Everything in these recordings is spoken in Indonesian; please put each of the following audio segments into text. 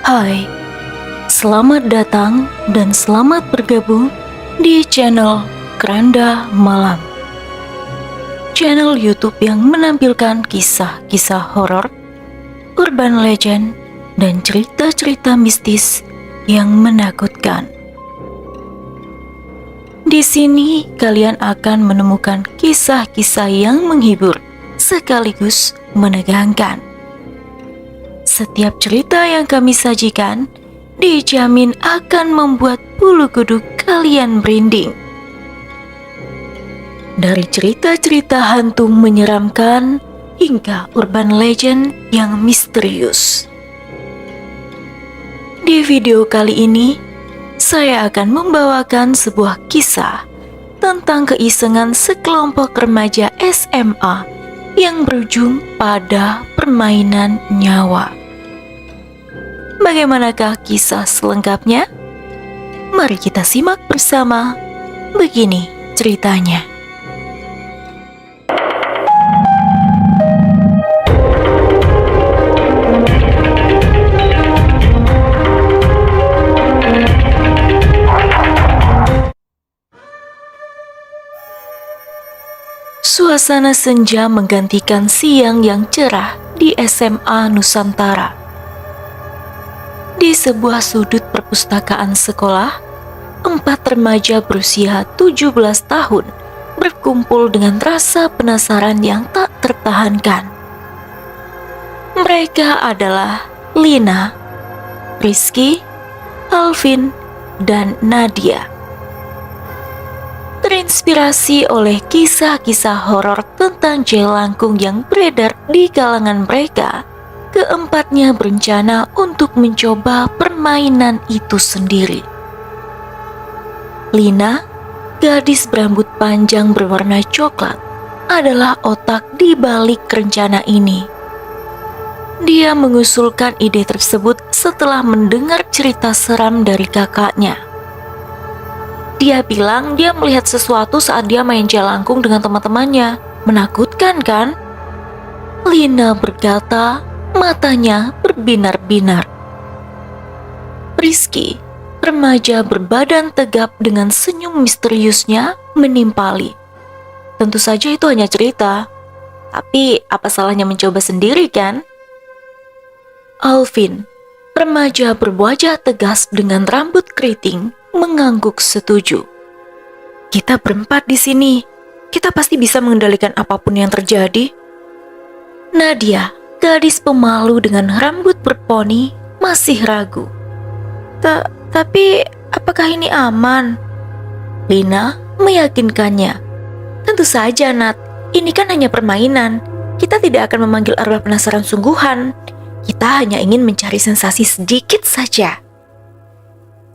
Hai, selamat datang dan selamat bergabung di channel Keranda Malam. Channel YouTube yang menampilkan kisah-kisah horor, urban legend, dan cerita-cerita mistis yang menakutkan. Di sini kalian akan menemukan kisah-kisah yang menghibur sekaligus menegangkan. Setiap cerita yang kami sajikan dijamin akan membuat bulu kuduk kalian merinding. Dari cerita-cerita hantu menyeramkan hingga urban legend yang misterius. Di video kali ini, saya akan membawakan sebuah kisah tentang keisengan sekelompok remaja SMA yang berujung pada permainan nyawa. Bagaimanakah kisah selengkapnya? Mari kita simak bersama. Begini ceritanya. Suasana senja menggantikan siang yang cerah di SMA Nusantara. Di sebuah sudut perpustakaan sekolah, 4 remaja berusia 17 tahun berkumpul dengan rasa penasaran yang tak tertahankan. Mereka adalah Lina, Rizky, Alvin, dan Nadia. Terinspirasi oleh kisah-kisah horor tentang jelangkung yang beredar di kalangan mereka, keempatnya berencana untuk mencoba permainan itu sendiri. Lina, gadis berambut panjang berwarna coklat, adalah otak di balik rencana ini. Dia mengusulkan ide tersebut setelah mendengar cerita seram dari kakaknya. Dia bilang dia melihat sesuatu saat dia main jelangkung dengan teman-temannya. Menakutkan kan? Lina berkata, matanya berbinar-binar. Rizky, remaja berbadan tegap dengan senyum misteriusnya, menimpali. Tentu saja itu hanya cerita. Tapi apa salahnya mencoba sendiri kan? Alvin, remaja berwajah tegas dengan rambut keriting, mengangguk setuju. Kita berempat di sini. Kita pasti bisa mengendalikan apapun yang terjadi. Nadia, gadis pemalu dengan rambut berponi, masih ragu. Tapi apakah ini aman? Lina meyakinkannya. Tentu saja, Nat. Ini kan hanya permainan. Kita tidak akan memanggil arwah penasaran sungguhan. Kita hanya ingin mencari sensasi sedikit saja.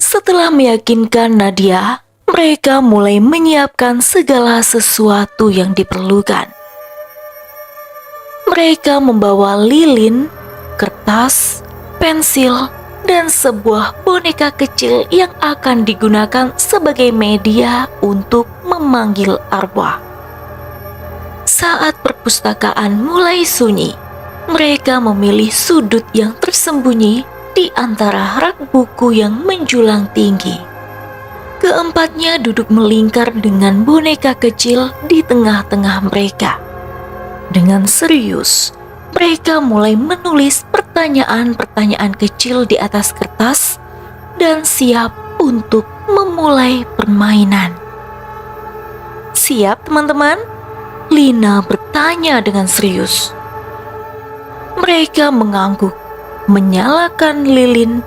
Setelah meyakinkan Nadia, mereka mulai menyiapkan segala sesuatu yang diperlukan. Mereka membawa lilin, kertas, pensil, dan sebuah boneka kecil yang akan digunakan sebagai media untuk memanggil arwah. Saat perpustakaan mulai sunyi, mereka memilih sudut yang tersembunyi di antara rak buku yang menjulang tinggi. Keempatnya duduk melingkar dengan boneka kecil di tengah-tengah mereka. Dengan serius, mereka mulai menulis pertanyaan-pertanyaan kecil di atas kertas dan siap untuk memulai permainan. Siap, teman-teman? Lina bertanya dengan serius. Mereka mengangguk, menyalakan lilin,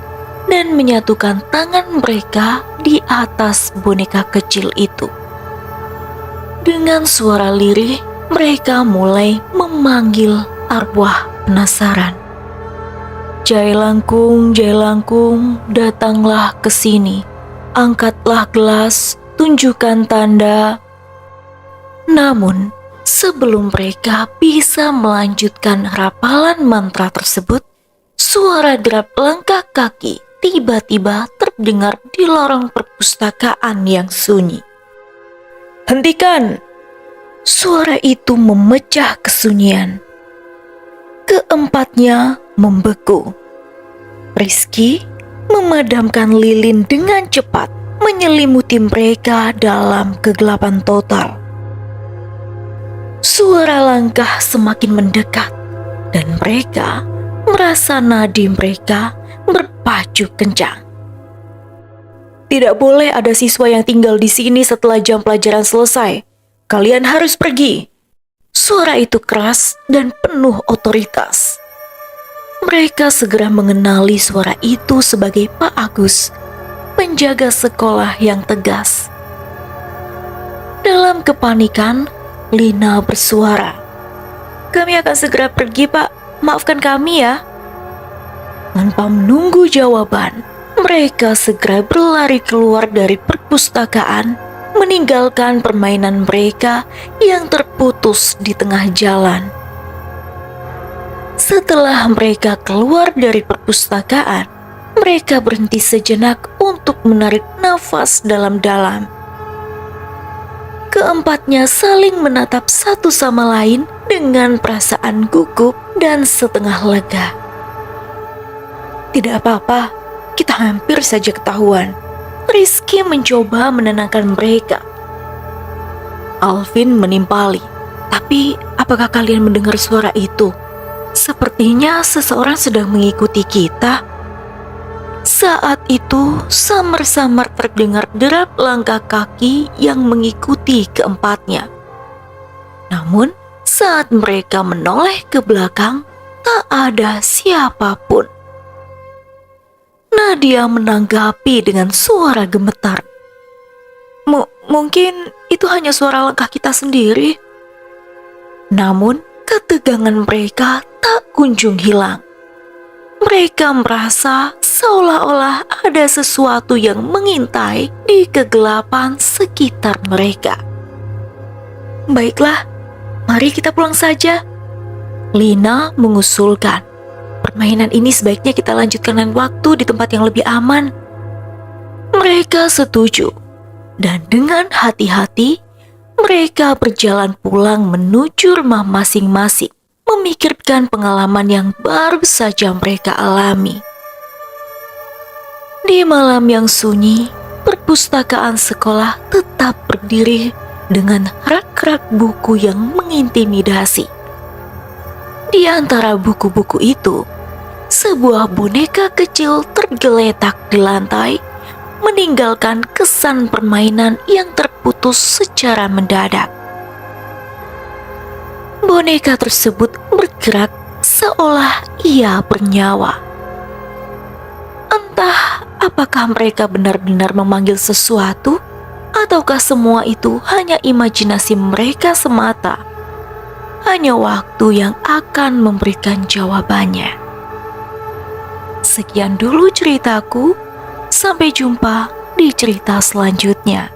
dan menyatukan tangan mereka di atas boneka kecil itu. Dengan suara lirih, mereka mulai memanggil arwah penasaran. Jailangkung, Jailangkung, datanglah ke sini. Angkatlah gelas, tunjukkan tanda. Namun, sebelum mereka bisa melanjutkan rapalan mantra tersebut, suara derap langkah kaki tiba-tiba terdengar di lorong perpustakaan yang sunyi. Hentikan! Suara itu memecah kesunyian. Keempatnya membeku. Rizky memadamkan lilin dengan cepat, menyelimuti mereka dalam kegelapan total. Suara langkah semakin mendekat, dan mereka merasa nadi mereka berpacu kencang. Tidak boleh ada siswa yang tinggal di sini setelah jam pelajaran selesai. Kalian harus pergi. Suara itu keras dan penuh otoritas. Mereka segera mengenali suara itu sebagai Pak Agus, penjaga sekolah yang tegas. Dalam kepanikan, Lina bersuara, "Kami akan segera pergi, Pak. Maafkan kami ya." Tanpa menunggu jawaban, mereka segera berlari keluar dari perpustakaan, meninggalkan permainan mereka yang terputus di tengah jalan. Setelah mereka keluar dari perpustakaan, mereka berhenti sejenak untuk menarik nafas dalam-dalam. Keempatnya saling menatap satu sama lain dengan perasaan gugup dan setengah lega. "Tidak apa-apa, kita hampir saja ketahuan." Rizky mencoba menenangkan mereka. Alvin menimpali, "Tapi apakah kalian mendengar suara itu? Sepertinya seseorang sedang mengikuti kita." Saat itu, samar-samar terdengar derap langkah kaki yang mengikuti keempatnya. Namun, saat mereka menoleh ke belakang, tak ada siapapun. Nadia menanggapi dengan suara gemetar, Mungkin itu hanya suara langkah kita sendiri." Namun, ketegangan mereka tak kunjung hilang. Mereka merasa seolah-olah ada sesuatu yang mengintai di kegelapan sekitar mereka. "Baiklah, mari kita pulang saja," Lina mengusulkan. "Permainan ini sebaiknya kita lanjutkan lain waktu di tempat yang lebih aman." Mereka setuju, dan dengan hati-hati mereka berjalan pulang menuju rumah masing-masing, memikirkan pengalaman yang baru saja mereka alami. Di malam yang sunyi, perpustakaan sekolah tetap berdiri dengan rak-rak buku yang mengintimidasi. Di antara buku-buku itu, sebuah boneka kecil tergeletak di lantai, meninggalkan kesan permainan yang terputus secara mendadak. Boneka tersebut bergerak seolah ia bernyawa. Entah apakah mereka benar-benar memanggil sesuatu, ataukah semua itu hanya imajinasi mereka semata. Hanya waktu yang akan memberikan jawabannya. Sekian dulu ceritaku. Sampai jumpa di cerita selanjutnya.